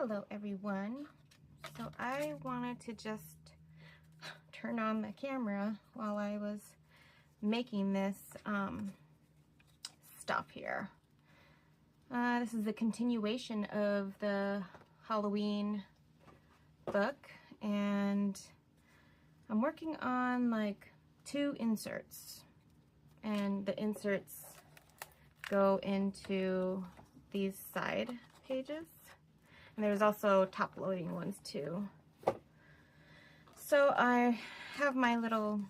Hello everyone. So I wanted to just turn on the camera while I was making this stuff here. This is a continuation of the Halloween book, and I'm working on like 2 inserts, and the inserts go into these side pages. And there's also top loading ones too. So I have my little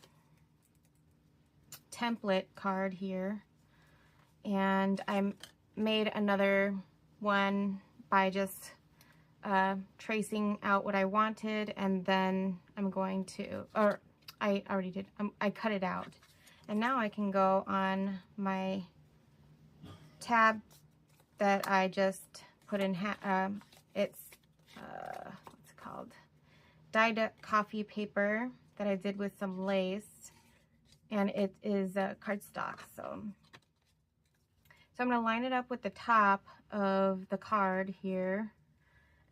template card here, and I made another one by just tracing out what I wanted, and then I'm going to, or I already did, I cut it out. And now I can go on my tab that I just put in, it's, what's it called? Dyed coffee paper that I did with some lace, and it is cardstock. So I'm going to line it up with the top of the card here,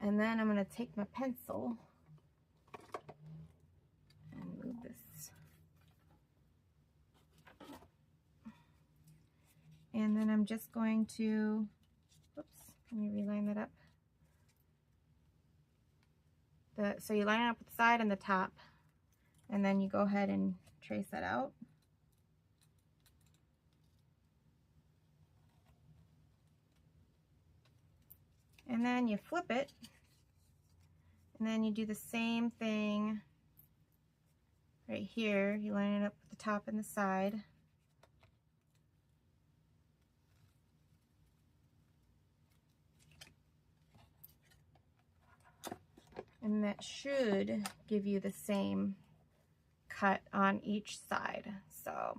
and then I'm going to take my pencil and move this, and then I'm just going to, oops, let me reline that up. So you line it up with the side and the top, and then you go ahead and trace that out. And then you flip it, and then you do the same thing right here. You line it up with the top and the side. And that should give you the same cut on each side. So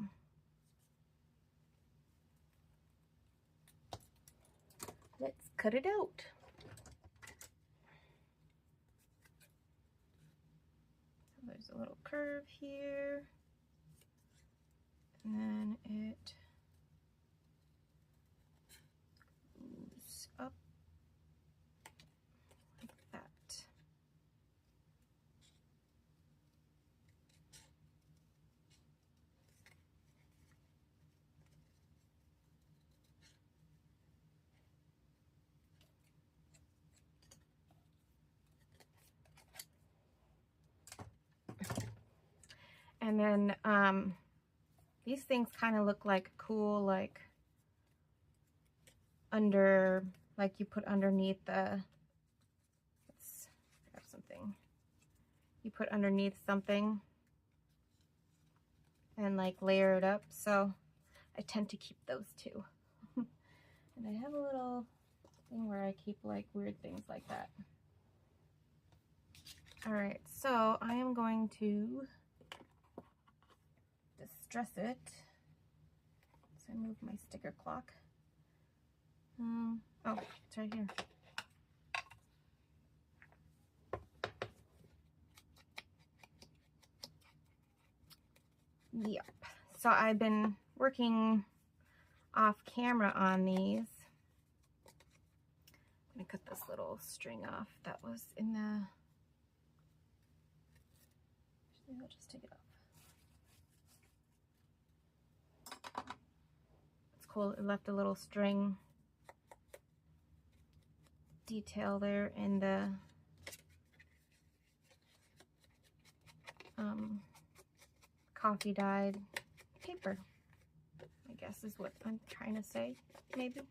let's cut it out. So there's a little curve here, and then it moves up like that. And then these things kind of look like cool, like under, like you put underneath the, let's grab something. You put underneath something and like layer it up. So I tend to keep those too. And I have a little thing where I keep like weird things like that. All right, so I am going to distress it. So I move my sticker clock. Oh, it's right here. Yep. So I've been working off camera on these. I'm gonna cut this little string off that was in the, actually I'll just take it off. It's cool, it left a little string detail there in the coffee dyed paper, I guess is what I'm trying to say, maybe.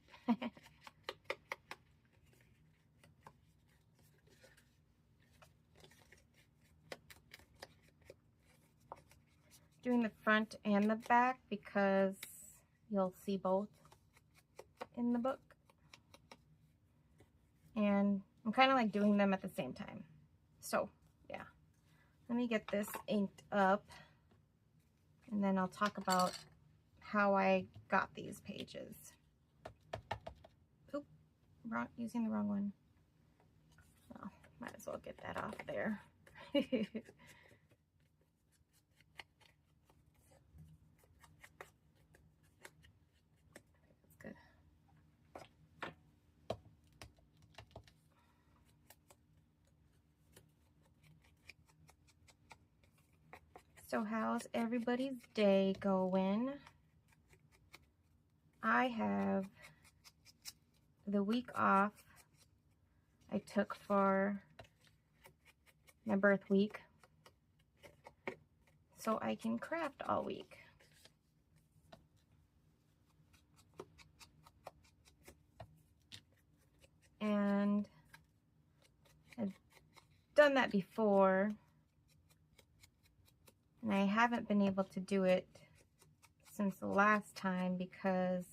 Doing the front and the back because you'll see both in the book, and I'm kind of like doing them at the same time. So yeah, let me get this inked up, and then I'll talk about how I got these pages. Oop, using the wrong one. Well, might as well get that off there. That's good. So how's everybody's day going? I have the week off I took for my birth week, so I can craft all week. And I've done that before, and I haven't been able to do it since the last time because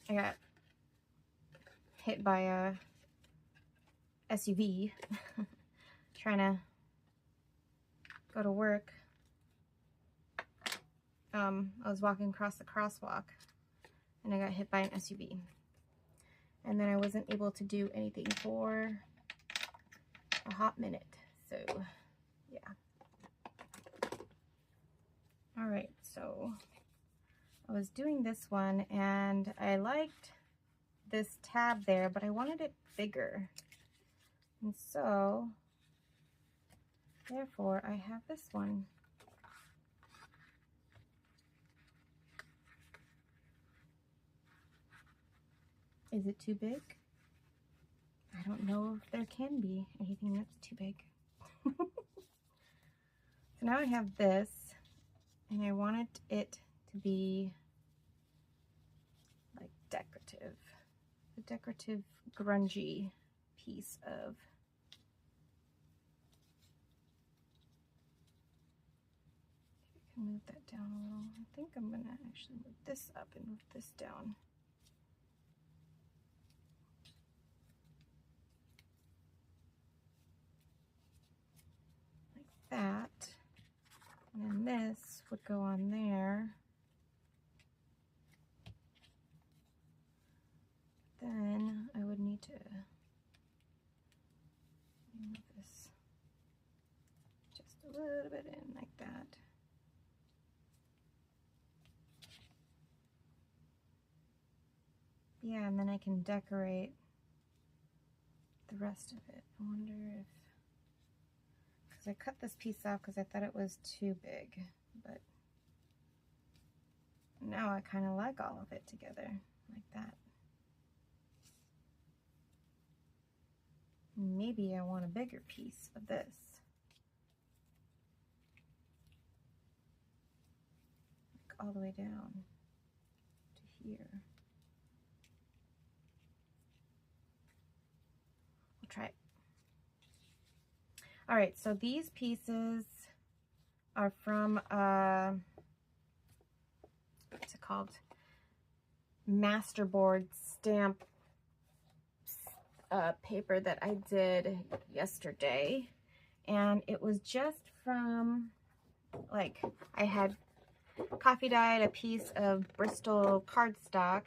I got hit by a SUV trying to go to work. I was walking across the crosswalk and I got hit by an SUV. And then I wasn't able to do anything for a hot minute. So, yeah. All right, so I was doing this one and I liked this tab there, but I wanted it bigger. And so, therefore, I have this one. Is it too big? I don't know if there can be anything that's too big. So now I have this, and I wanted it to be like decorative. A decorative, grungy piece of I can move that down a little. I think I'm gonna actually move this up and move this down. That, and then this would go on there. Then I would need to move this just a little bit in like that. Yeah, and then I can decorate the rest of it. I wonder if, because I cut this piece off because I thought it was too big, but now I kind of like all of it together like that. Maybe I want a bigger piece of this. Like all the way down to here. We'll try it. All right, so these pieces are from, what's it called? Masterboard stamp paper that I did yesterday. And it was just from, like, I had coffee dyed a piece of Bristol cardstock.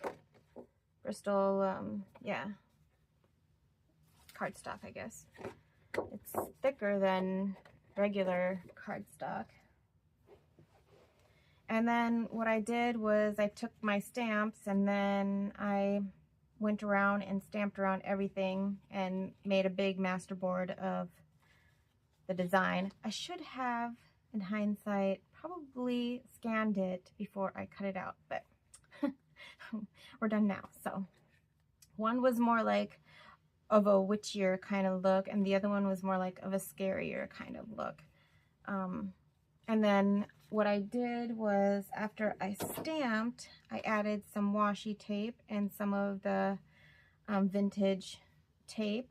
Bristol, yeah, cardstock, I guess. It's thicker than regular cardstock. And then what I did was I took my stamps and then I went around and stamped around everything and made a big masterboard of the design. I should have, in hindsight, probably scanned it before I cut it out, but we're done now. So one was more like of a witchier kind of look, and the other one was more like of a scarier kind of look. And then what I did was, after I stamped, I added some washi tape and some of the vintage tape.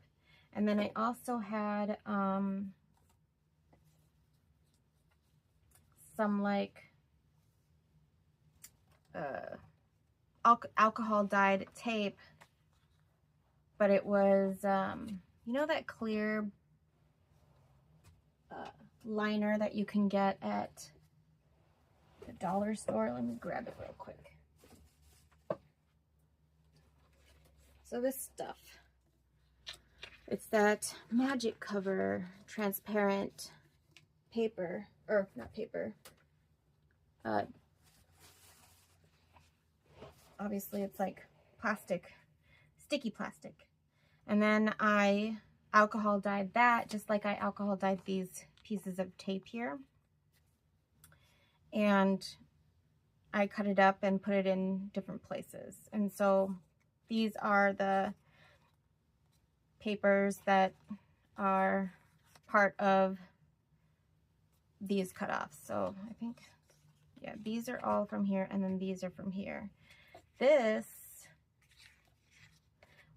And then I also had some like alcohol dyed tape, but it was, you know, that clear liner that you can get at the dollar store? Let me grab it real quick. So this stuff, it's that Magic Cover transparent paper, or not paper, obviously it's like plastic sticky plastic. And then I alcohol dyed that, just like I alcohol dyed these pieces of tape here. And I cut it up and put it in different places. And so these are the papers that are part of these cutoffs. So I think, yeah, these are all from here, and then these are from here. This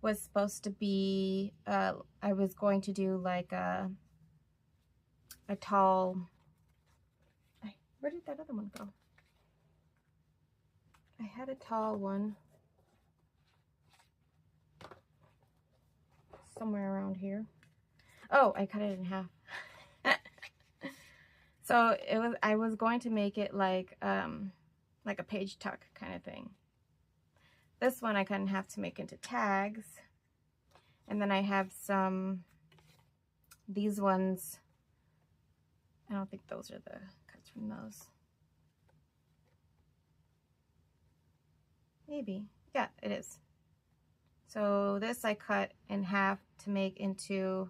was supposed to be, I was going to do like a tall, where did that other one go? I had a tall one somewhere around here. Oh, I cut it in half. So I was going to make it like a page tuck kind of thing. This one I cut in half to make into tags. And then I have these ones. I don't think those are the cuts from those. Maybe. Yeah, it is. So this I cut in half to make into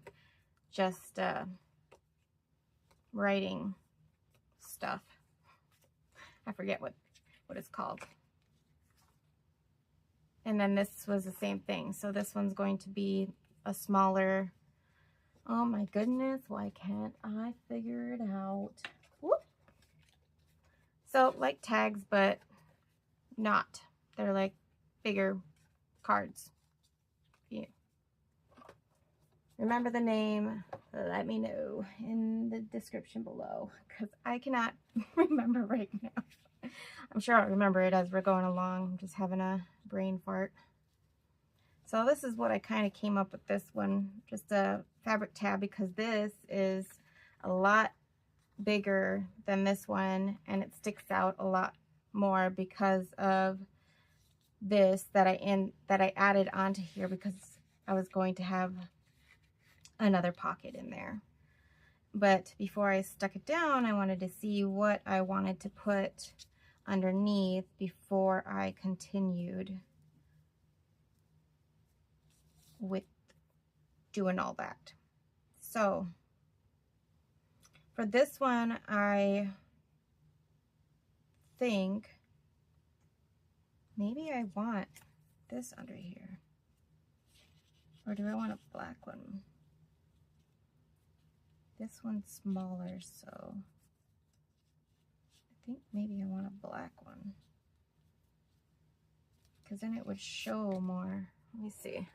just writing stuff. I forget what it's called. And then this was the same thing. So this one's going to be a smaller, oh my goodness, why can't I figure it out? Whoop. So like tags, but not. They're like bigger cards. Yeah. Remember the name, let me know in the description below, because I cannot remember right now. I'm sure I'll remember it as we're going along. I'm just having a brain fart. So this is what I kind of came up with this one, just a fabric tab, because this is a lot bigger than this one, and it sticks out a lot more because of this that I added onto here, because I was going to have another pocket in there. But before I stuck it down, I wanted to see what I wanted to put underneath before I continued with doing all that. So for this one, I think maybe I want this under here. Or do I want a black one? This one's smaller, so I think maybe I want a black one, because then it would show more. Let me see.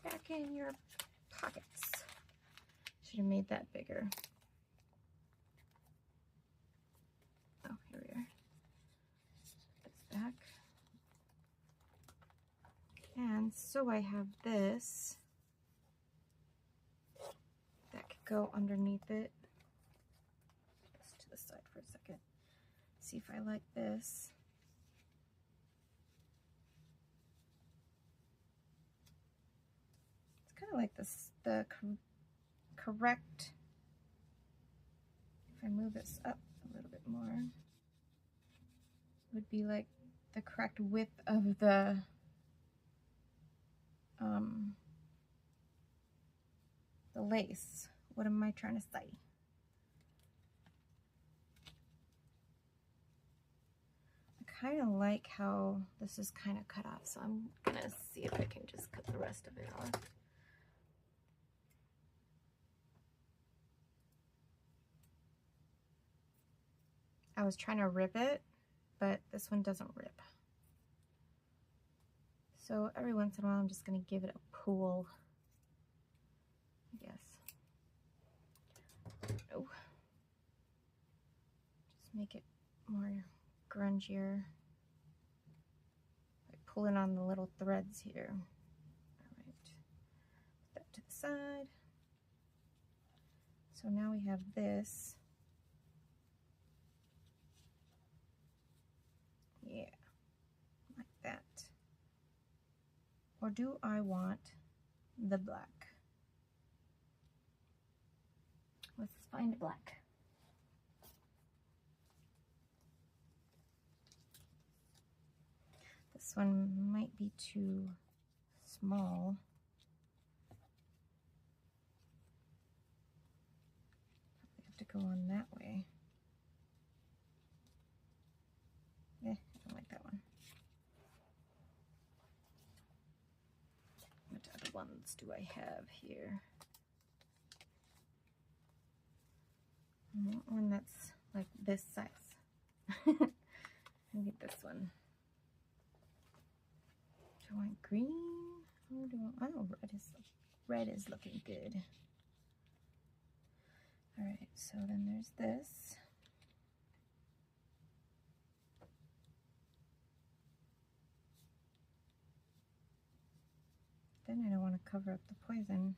Back in your pockets. Should have made that bigger. Oh, here we are. This back. And so I have this that could go underneath it. Just to the side for a second. See if I like this. It's kind of like this, the correct, if I move this up a little bit more, it would be like the correct width of the lace. What am I trying to say? I kind of like how this is kind of cut off, so I'm gonna see if I can just cut the rest of it off. I was trying to rip it, but this one doesn't rip. So every once in a while, I'm just gonna give it a pull, I guess. Oh. Just make it more grungier by pulling on the little threads here. All right, put that to the side. So now we have this. Yeah, like that. Or do I want the black? Let's find black. This one might be too small. Probably have to go on that way. I don't like that one. What other ones do I have here? I want one that's like this size. I get this one. Do I want green? Or do I, oh, red is looking good. All right, so then there's this. Then I don't want to cover up the poison.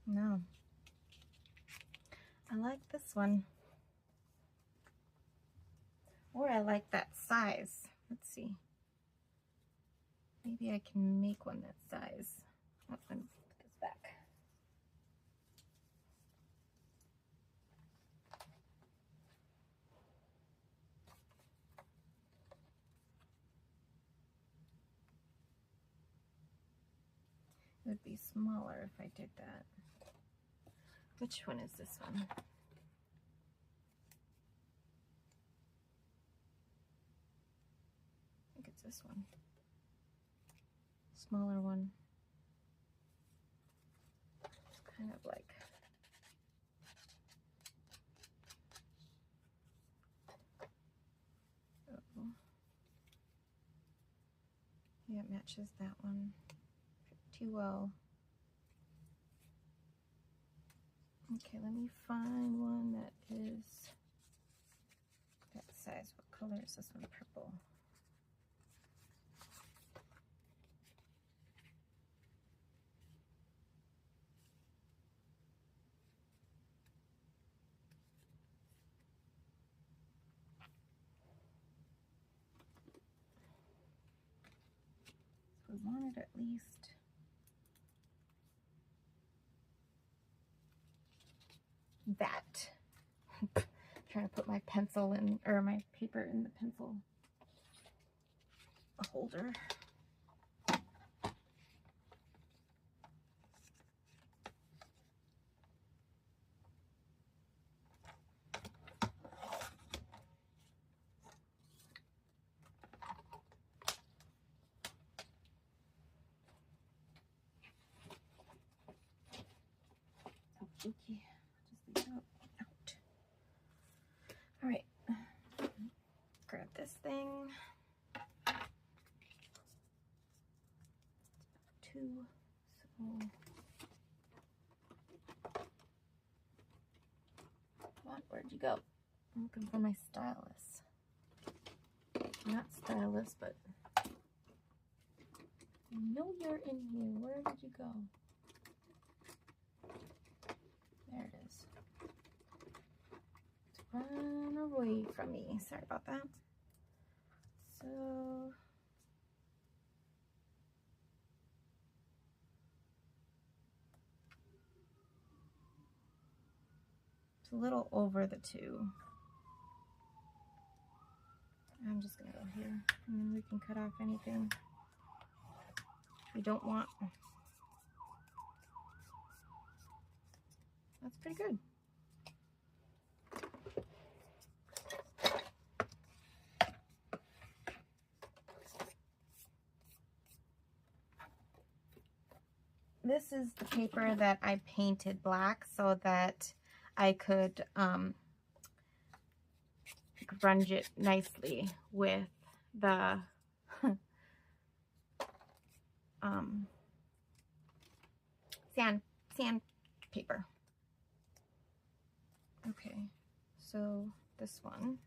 No. I like this one. Or I like that size. Let's see. Maybe I can make one that size. Oh, let me put this back. It would be smaller if I did that. Which one is this one? I think it's this one. Smaller one. It's kind of like yeah, it matches that one too well. Okay, let me find one that is that size. What color is this one? Purple. So we wanted at least that. Trying to put my pencil in, or my paper in the pencil holder. Oh, okay. Just leave it out. All right. Grab this thing. Two. So what? Where'd you go? I'm looking for my stylus. Not stylus, but I know you're in here. Where did you go? There it is. It's run away from me. Sorry about that. So it's a little over the two. I'm just gonna go here and then we can cut off anything we don't want. That's pretty good. This is the paper that I painted black so that I could grunge it nicely with the sandpaper. Okay, so this one.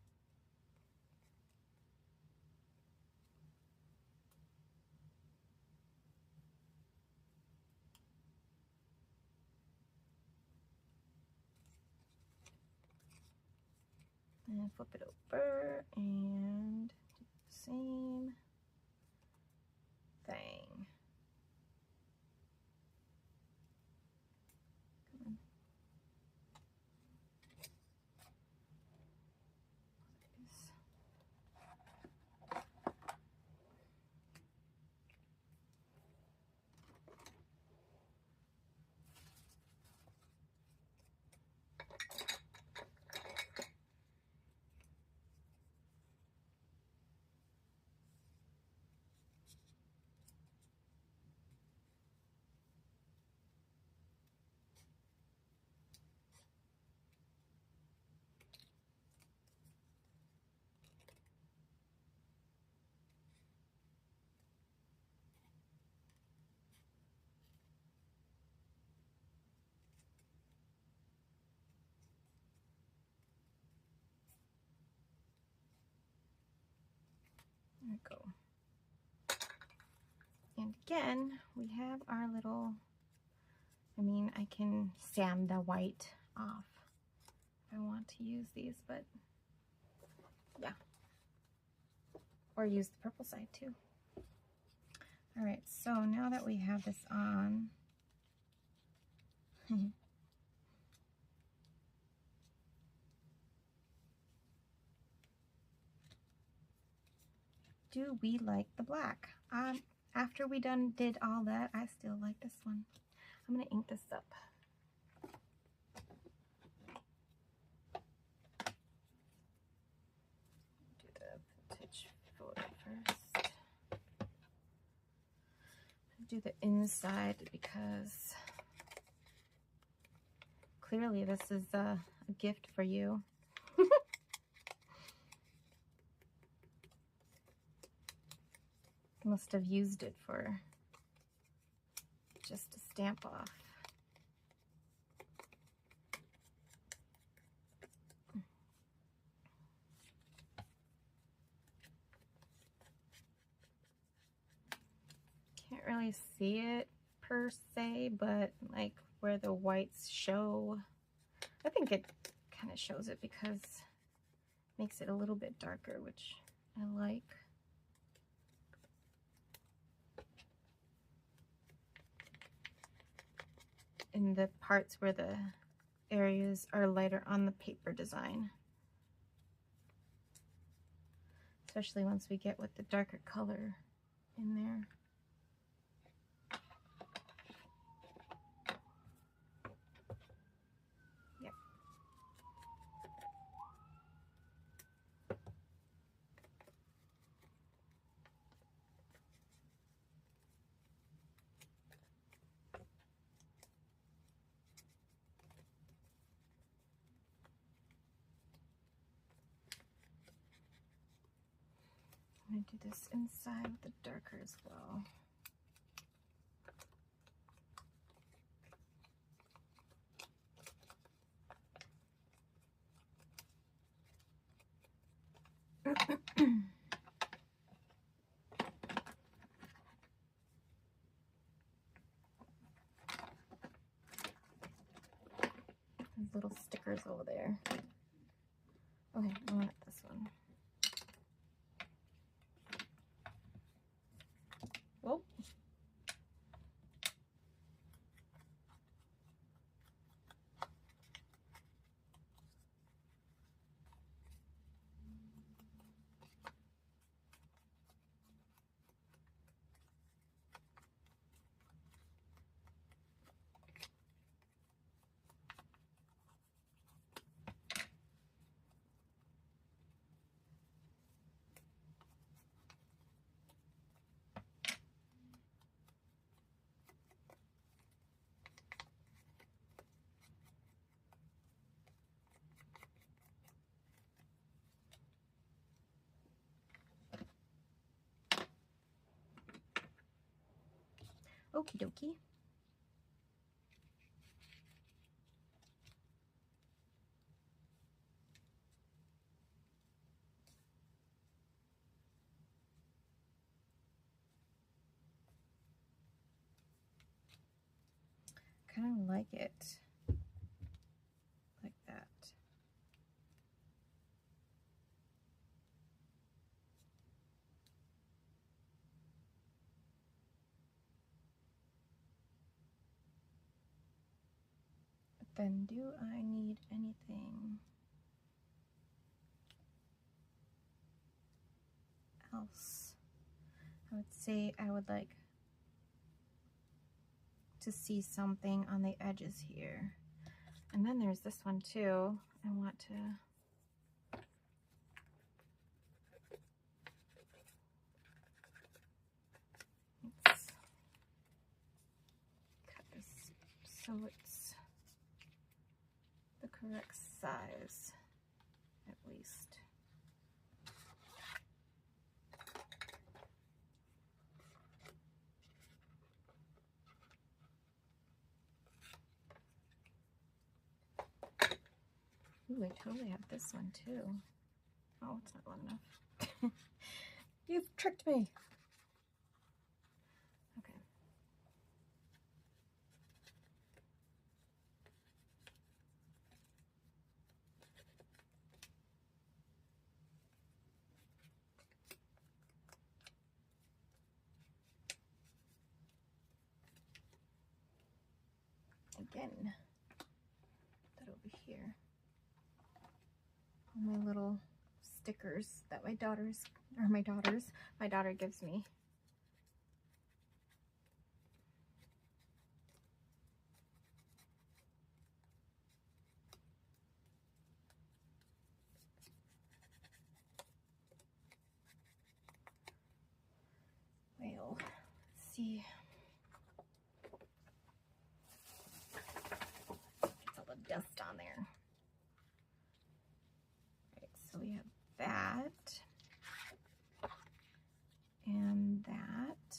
And flip it over and do the same thing. Come on. again, we have our little, I mean, I can sand the white off if I want to use these, but yeah. Or use the purple side too. All right, so now that we have this on, do we like the black? After we did all that, I still like this one. I'm gonna ink this up. Do the vintage photo first. Do the inside because clearly this is a gift for you. Must have used it for just a stamp off. Can't really see it per se, but like where the whites show, I think it kind of shows it because it makes it a little bit darker, which I like. In the parts where the areas are lighter on the paper design. Especially once we get with the darker color in there. Yep. I'm going to do this inside with the darker as well. There's little stickers over there. Okay, I want this one. Whoa. Okie dokie. Kind of like it like that. But then do I need anything else? I would say I would like to see something on the edges here. And then there's this one too. I want to let's cut this so it's the correct size at least. Ooh, I totally have this one too. Oh, it's not long enough. You've tricked me. Okay. again. That over here. All my little stickers that my daughter gives me. Well, let's see. Gets all the dust on there. Right, so we have that and that.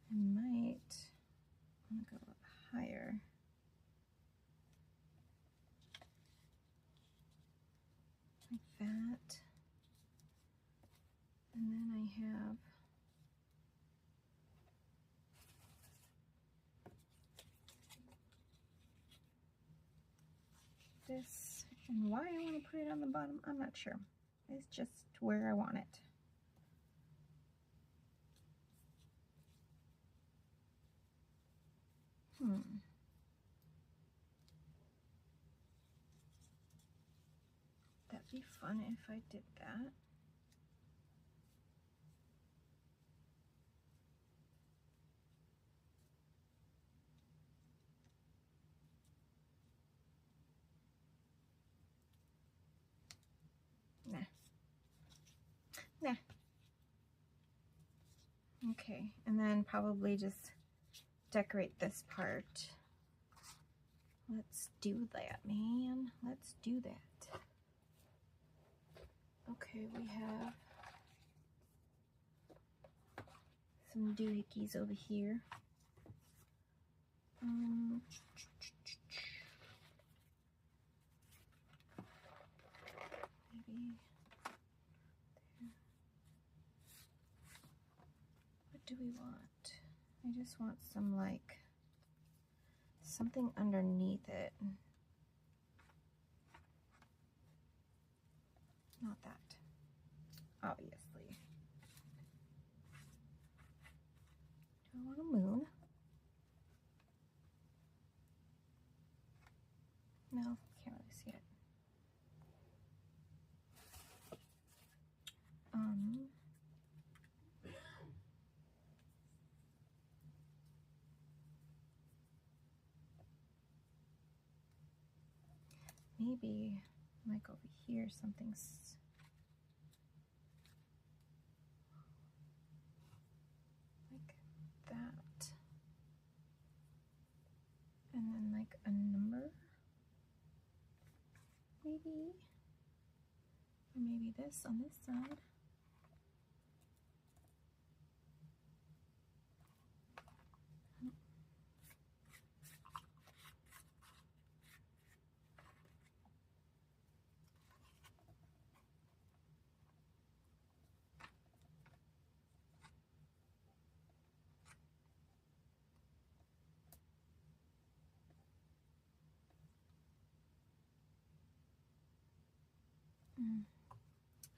I might want to go up higher. Like that. And then I have this, and why I want to put it on the bottom, I'm not sure. It's just where I want it. That'd be fun if I did that. Nah. Okay, and then probably just decorate this part. Let's do that, man. Let's do that. Okay, we have some doohickeys over here. Maybe there. What do we want? I just want some, like, something underneath it. Not that, obviously. Do I want a moon? No, can't really see it. Maybe like over here something's like that, and then like a number, maybe, or maybe this on this side.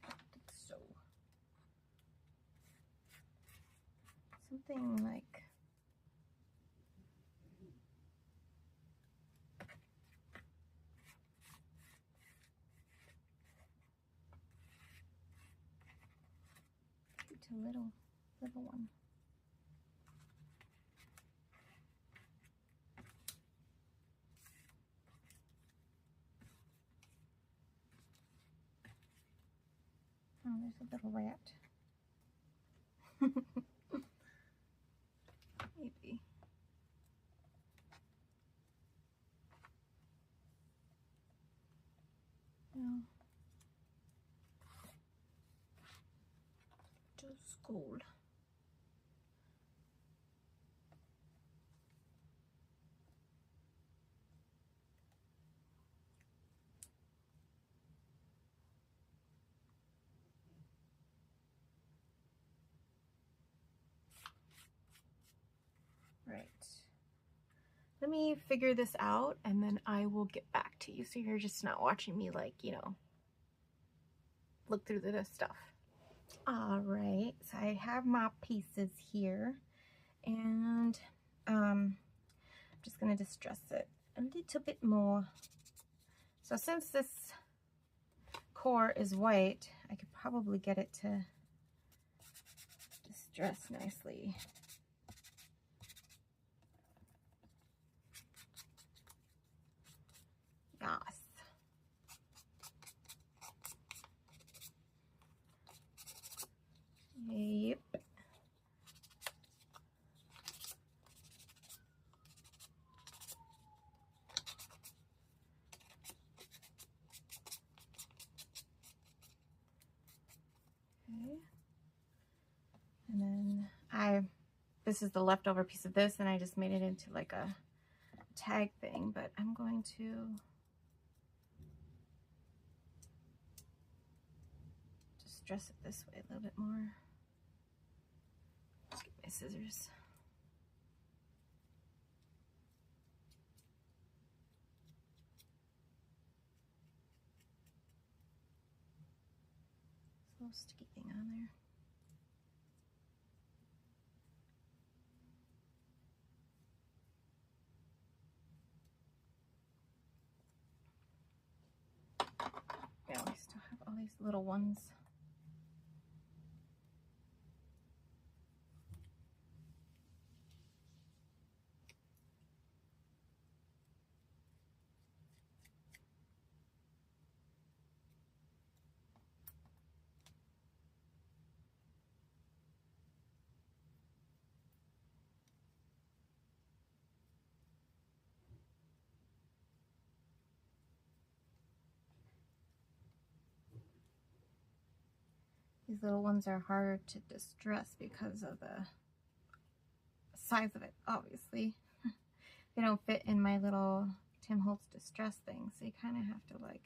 I don't think so. Something like a little one. Oh, there's a little rat. Maybe. No. Just gold. Right. Let me figure this out and then I will get back to you. So you're just not watching me, like, you know, look through the stuff. All right, so I have my pieces here, and just going to distress it a little bit more. So since this core is white, I could probably get it to distress nicely. Yes. Yep. Okay. And then this is the leftover piece of this, and I just made it into like a tag thing, but I'm going to just dress it this way a little bit more. Let's get my scissors. This little sticky thing on there. Yeah, we still have all these little ones. These little ones are harder to distress because of the size of it, obviously. They don't fit in my little Tim Holtz distress thing, so you kind of have to like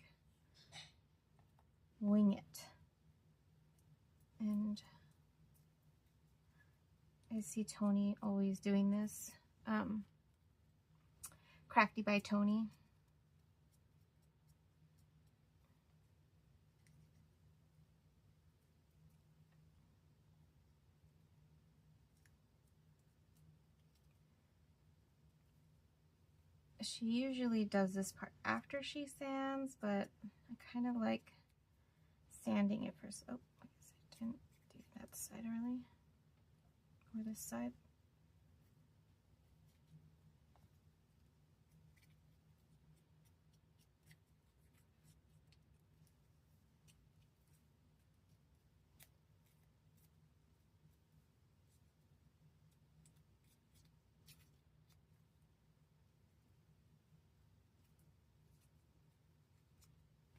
wing it. And I see Tony always doing this. Crafty by Tony. She usually does this part after she sands, but I kind of like sanding it first. Oh, I guess I didn't do that side early. Or this side.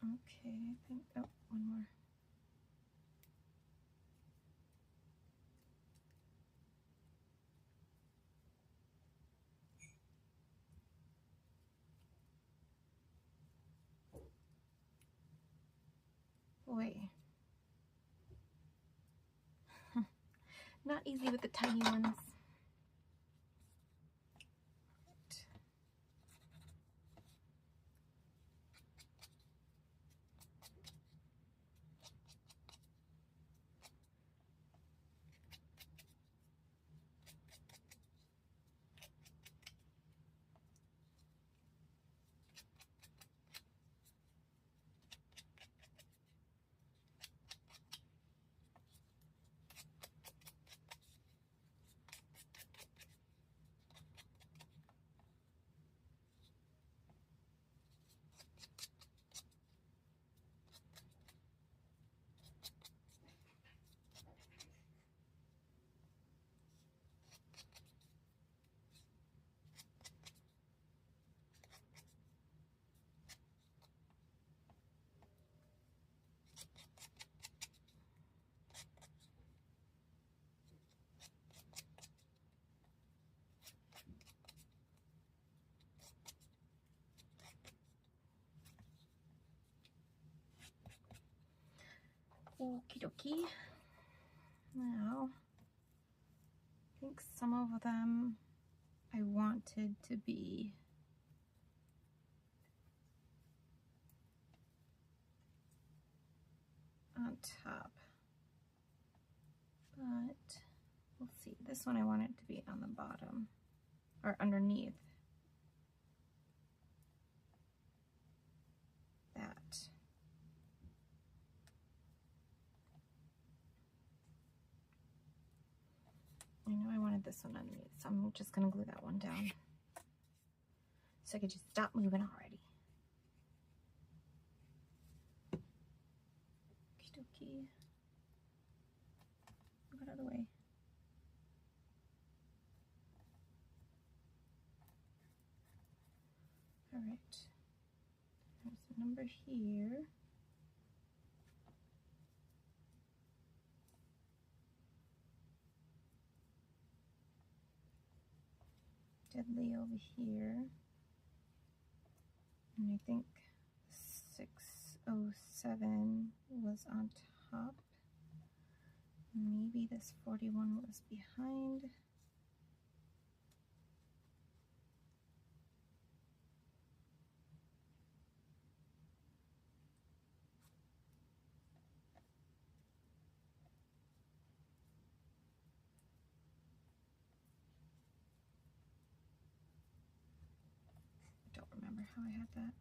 Okay, I think, oh, one more. Boy. Not easy with the tiny ones. Okie dokie. Now, I think some of them I wanted to be on top, but we'll see. This one I want it to be on the bottom or underneath. this one underneath, so I'm just gonna glue that one down so I can just stop moving already. Okie dokie. Move out of the way. All right, there's a number here. Deadly over here, and I think 607 was on top. Maybe this 41 was behind. I don't remember how I had that.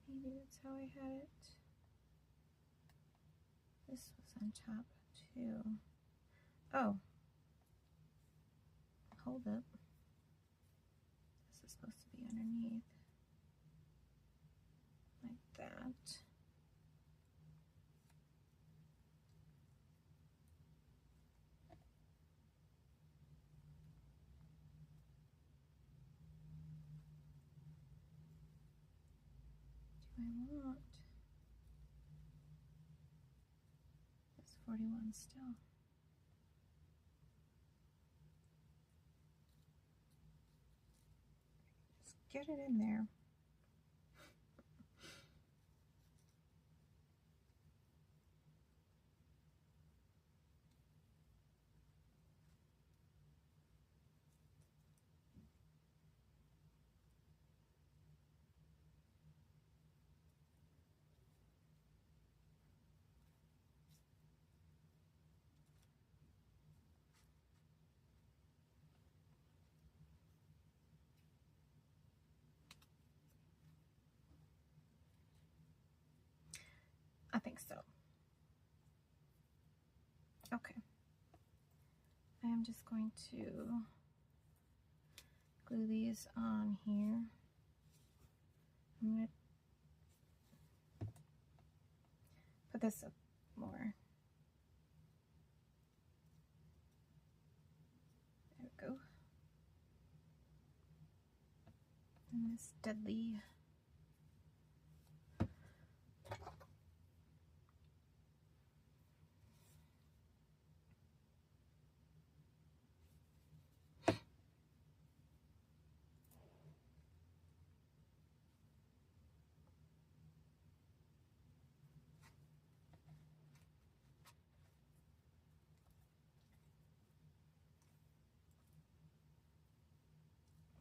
Maybe that's how I had it. This was on top too. Oh, hold up. This is supposed to be underneath. Like that. Do I want this 41 still? Just get it in there. I think so. Okay. I am just going to glue these on here. I'm going to put this up more. There we go. And this deadly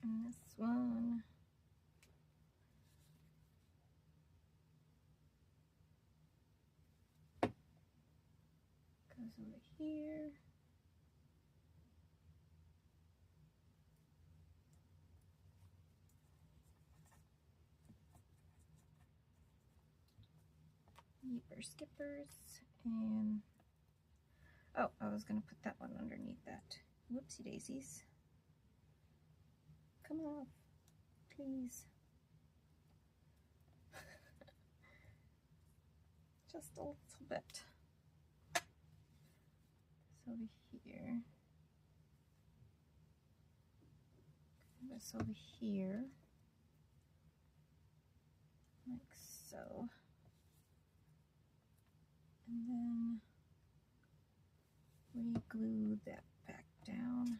and this one goes over here. Yeepers skippers, and oh, I was gonna put that one underneath that. Whoopsie daisies. Come off, please. Just a little bit. This over here. This over here. Like so. And then re-glue that back down.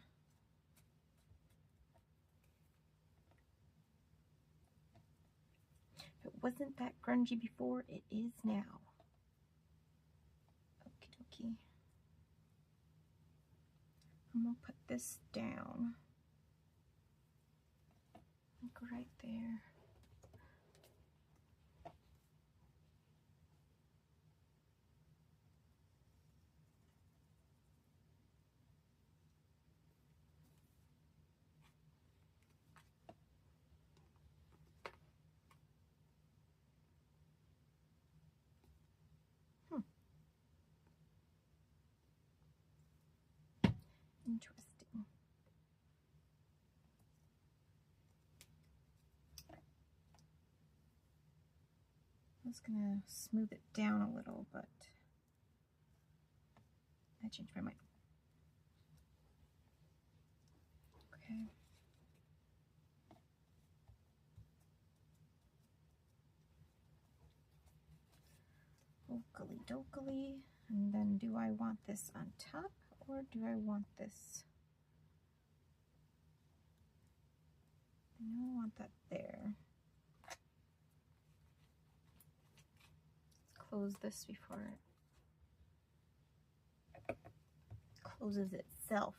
If it wasn't that grungy before, it is now. Okie dokie. I'm gonna put this down. Like right there. Interesting. I was gonna smooth it down a little, but I changed my mind. Okay. Oakley dokley. And then do I want this on top or do I want this? I know I want that there. Let's close this before it closes itself.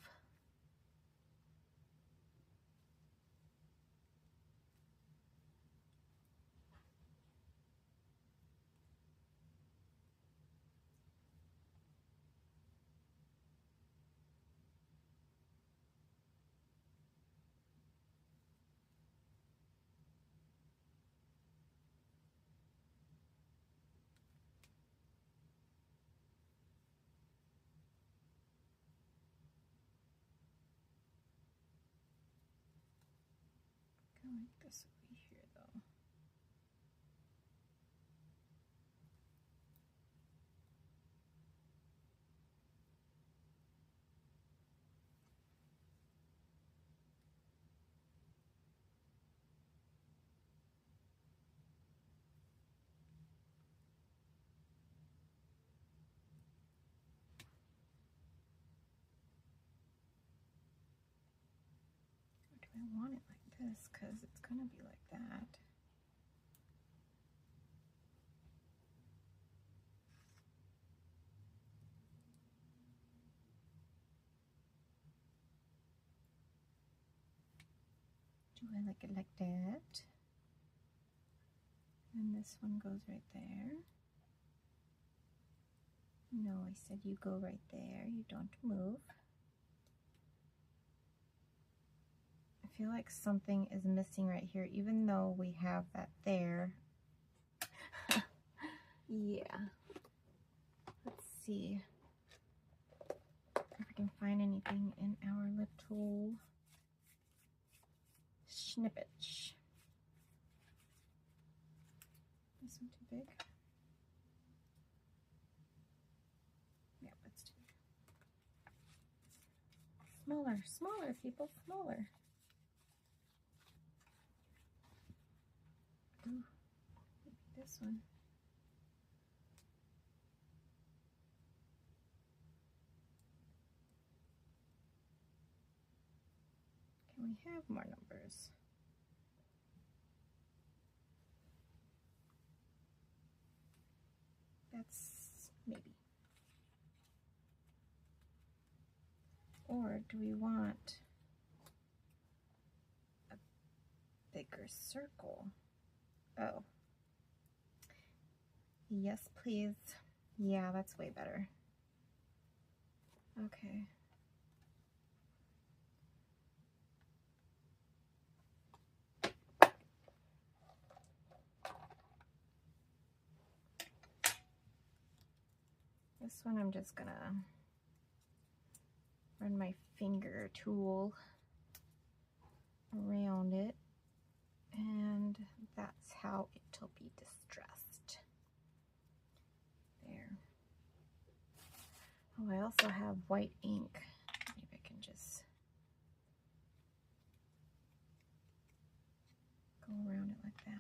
Go like this over here though. Or do I want it like this? Because it's going to be like that. Do I like it like that? And this one goes right there. No, I said you go right there. You don't move. I feel like something is missing right here, even though we have that there. Yeah. Let's see if I can find anything in our little snippets. This one too big? Yeah, that's too big. Smaller, smaller, people, smaller. Ooh, maybe this one. Can we have more numbers? That's maybe. Or do we want a bigger circle? Oh. Yes, please. Yeah, that's way better. Okay. This one I'm just gonna run my finger tool around it, and that's how it'll be distressed. There. Oh, I also have white ink. Maybe I can just go around it like that.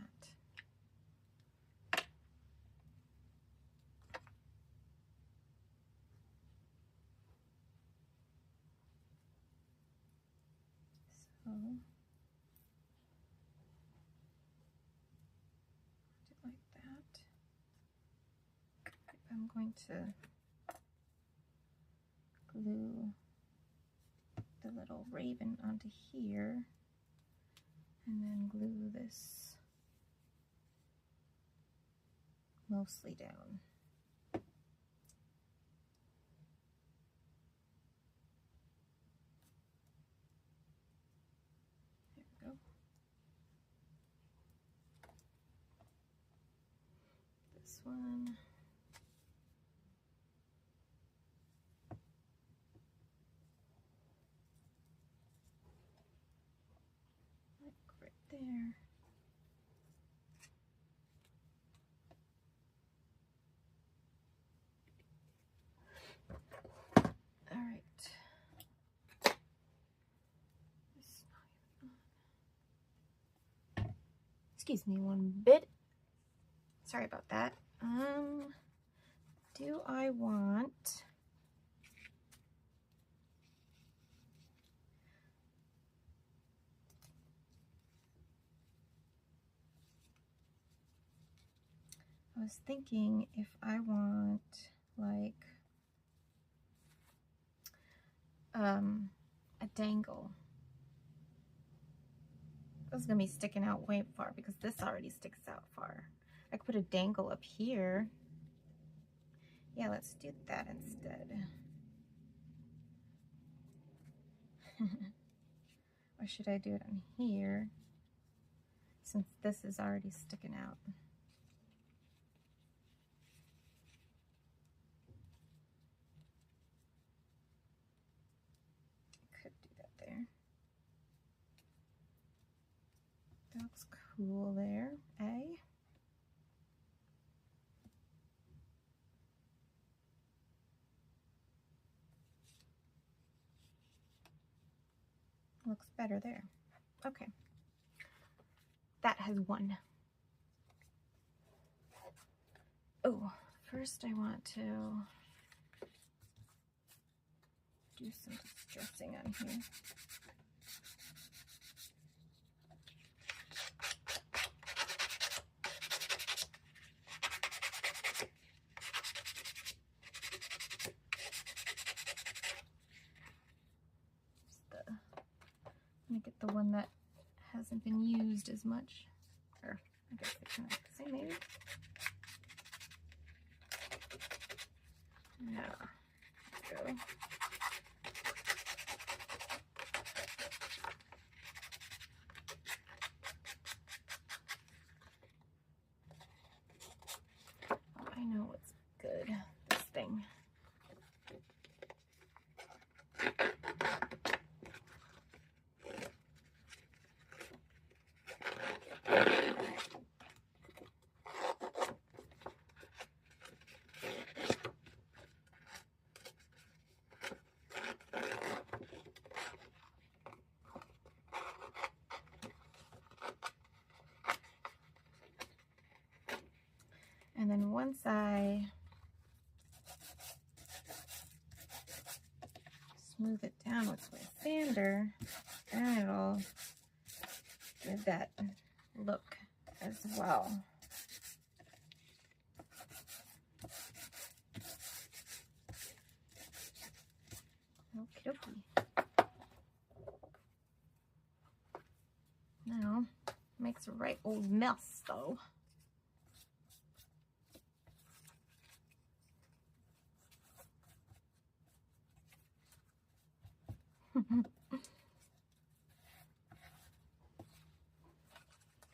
So, like that. I'm going to glue the little raven onto here, and then glue this mostly down. There we go. This one. there. All right. Excuse me one bit. Sorry about that. Do I want I was thinking if I want like a dangle. This is gonna be sticking out way far because this already sticks out far. I could put a dangle up here. Yeah, let's do that instead. Or should I do it on here since this is already sticking out? Could do that there. That looks cool there, eh? Looks better there. Okay. That has one. Oh, first I want to do some distressing on here. Let me get the one that hasn't been used as much. Or I guess they kind of the same maybe. Yeah. There we go. Oh, I know what's good. This thing. And then once I smooth it down with my sander, then it'll give that look as well. Okie dokie. Now, makes a right old mess though.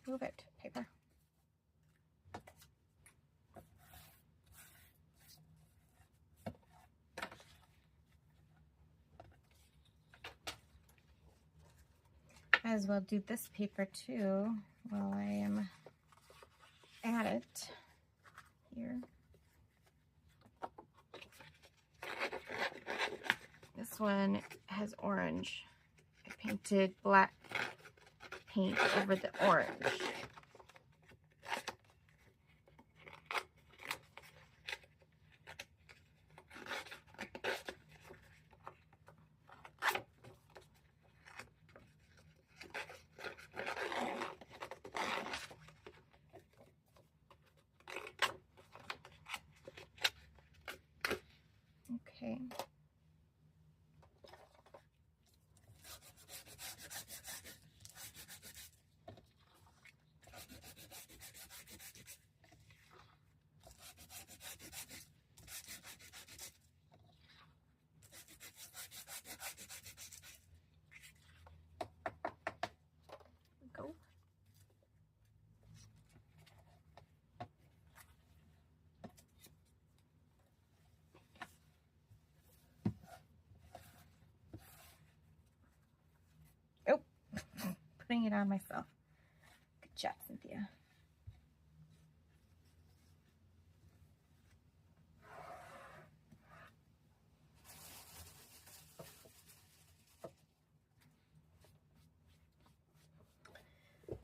Move it, paper. Might as well do this paper too while I am at it here. This one has orange. I painted black paint over the orange. Okay. Go. Oh, putting it on myself.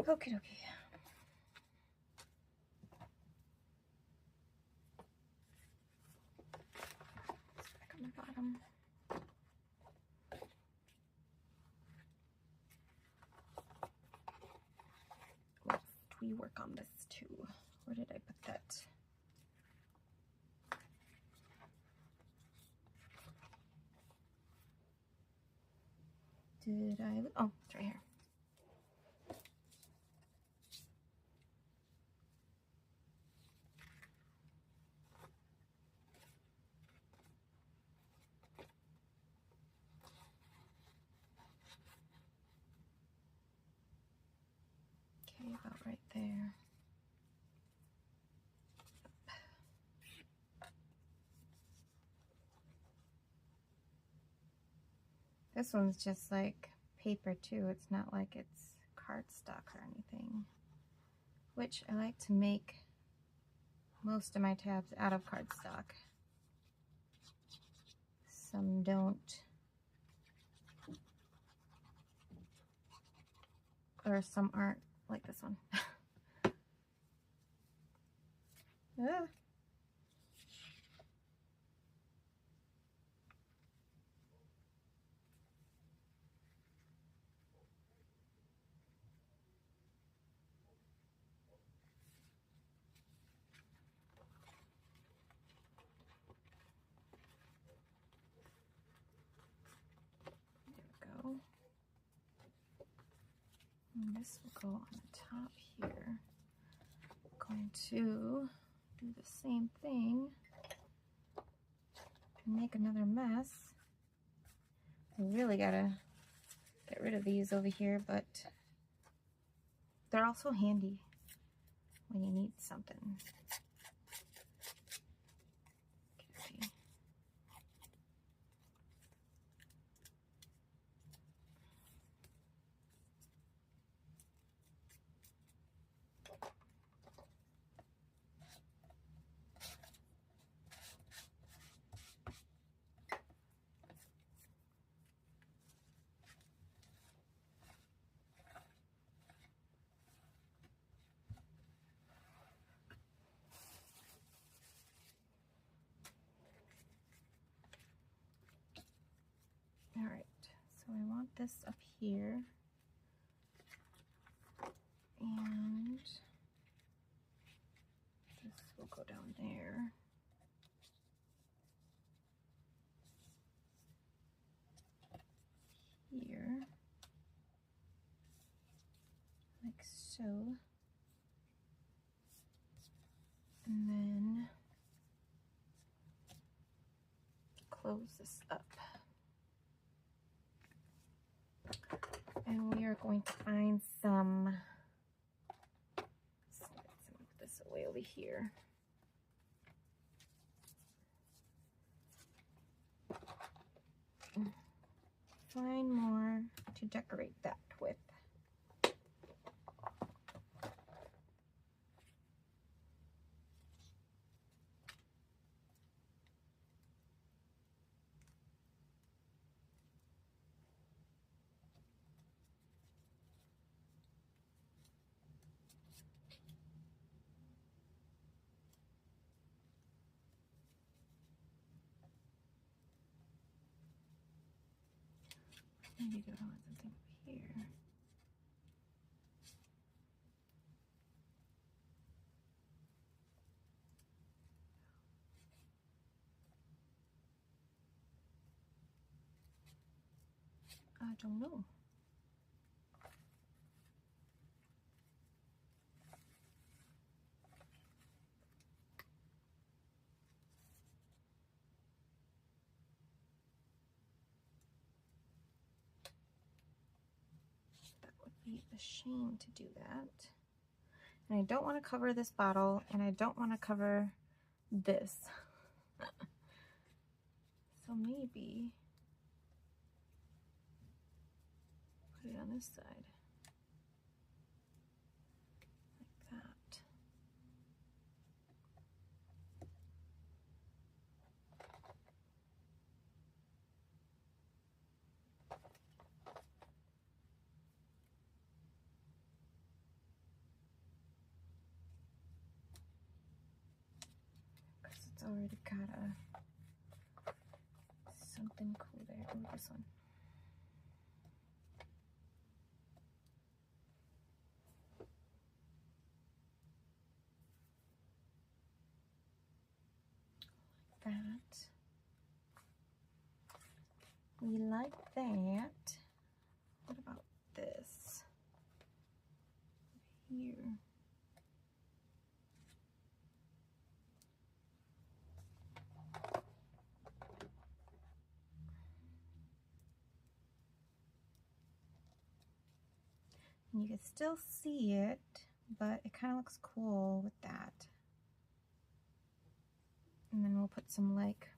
Okay, okay. Back on the bottom. We work on this too. Where did I put that? Did I? Oh, it's right here. Okay, about right there. This one's just like paper too. It's not like it's cardstock or anything, which I like to make most of my tabs out of cardstock. Some don't, or some aren't, like this one. Ah. Go. And this will go on the top here. I'm going to do the same thing and make another mess. I really gotta get rid of these over here, but they're also handy when you need something. Okay. All right, so I want this up here, and this will go down there. Here, like so, and then close this up. And we are going to find some, let's move this away over here. Find more to decorate that with. Maybe go on something over here. I don't know. That would be a shame to do that. And I don't want to cover this bottle, and I don't want to cover this. So maybe put it on this side. Like that. already got something cool there. Oh, this one. That. We like that. What about this? Here. And you can still see it, but it kind of looks cool with that. And then we'll put some, like,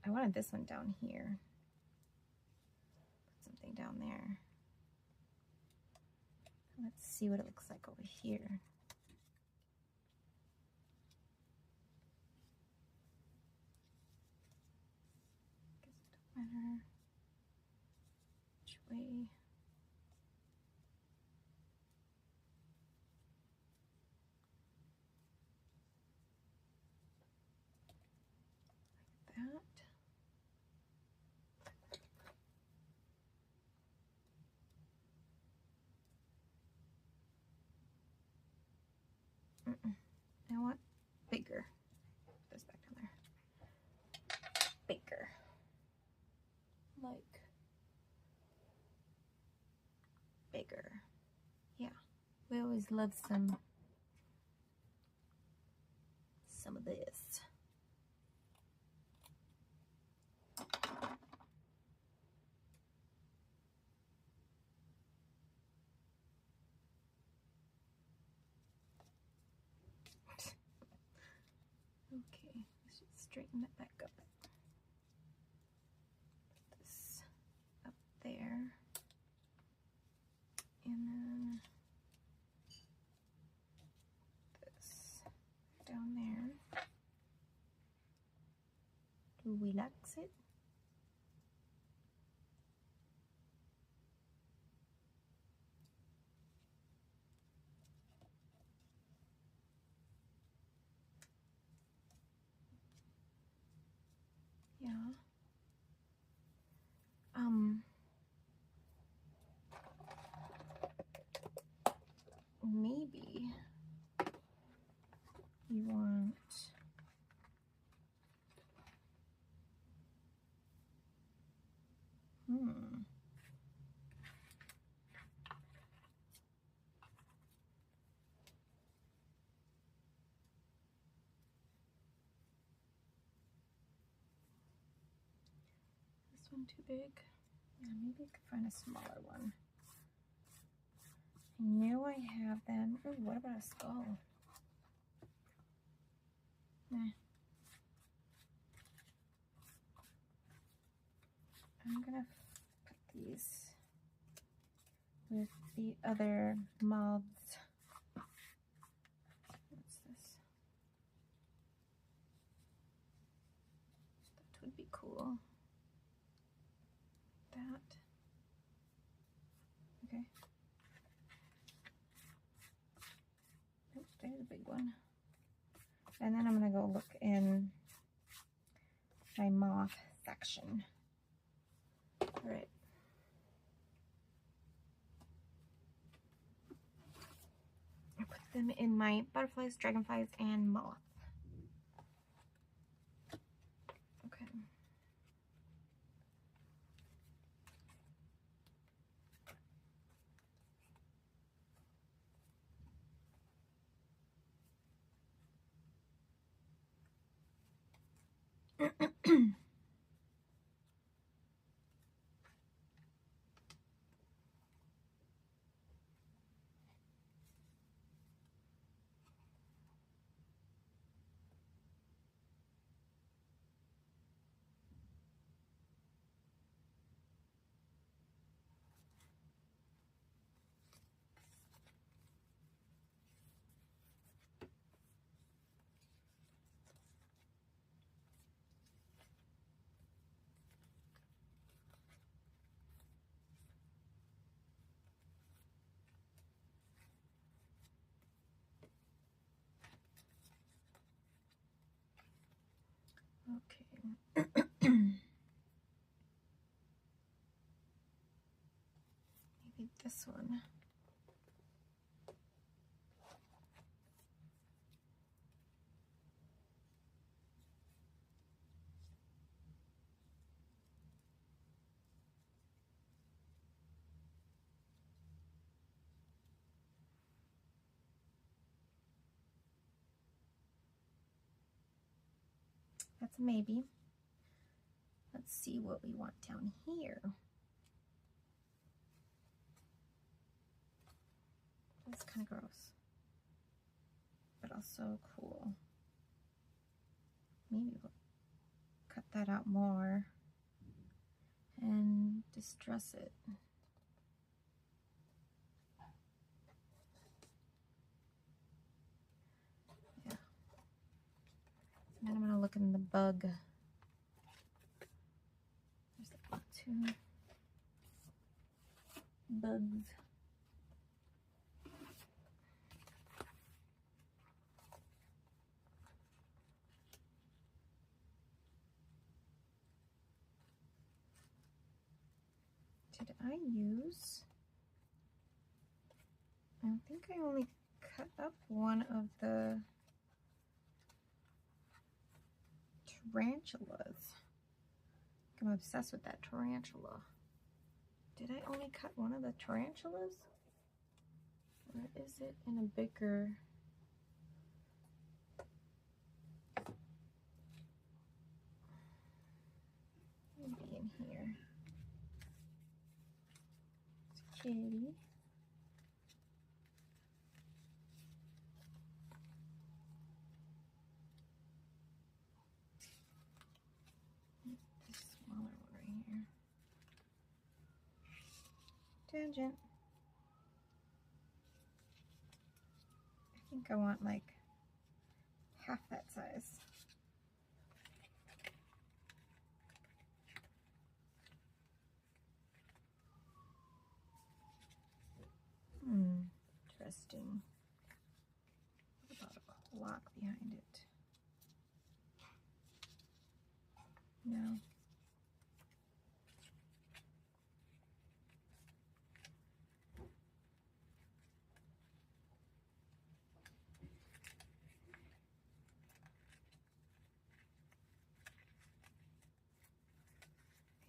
I wanted this one down here. Put something down there. Let's see what it looks like over here. Guess it don't matter which way. That. I want bigger. Put this back down there. Bigger. Like bigger. Yeah. We always love some of this. Okay, let's just straighten that back up. Put this up there. And then this down there. To relax it. Yeah. Maybe you want this one too big? Yeah, maybe I could find a smaller one. I know I have them. Oh, what about a skull? Nah. I'm gonna put these with the other moths. What's this? That would be cool. That. Okay. Oh, there's a big one. And then I'm gonna go look in my moth section. All right. I put them in my butterflies, dragonflies, and moth. Okay. this one. That's a maybe. Let's see what we want down here. That's kind of gross, but also cool. Maybe we'll cut that out more and distress it. Yeah. And then I'm going to look in the bug. There's like 2 bugs. Did I use? I think I only cut up one of the tarantulas. I'm obsessed with that tarantula. Did I only cut one of the tarantulas? Or is it in a bigger? Maybe in here. It's a kitty. This smaller one right here. Tangent. I think I want like half that size. Interesting. What about a clock behind it? No.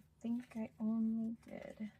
I think I only did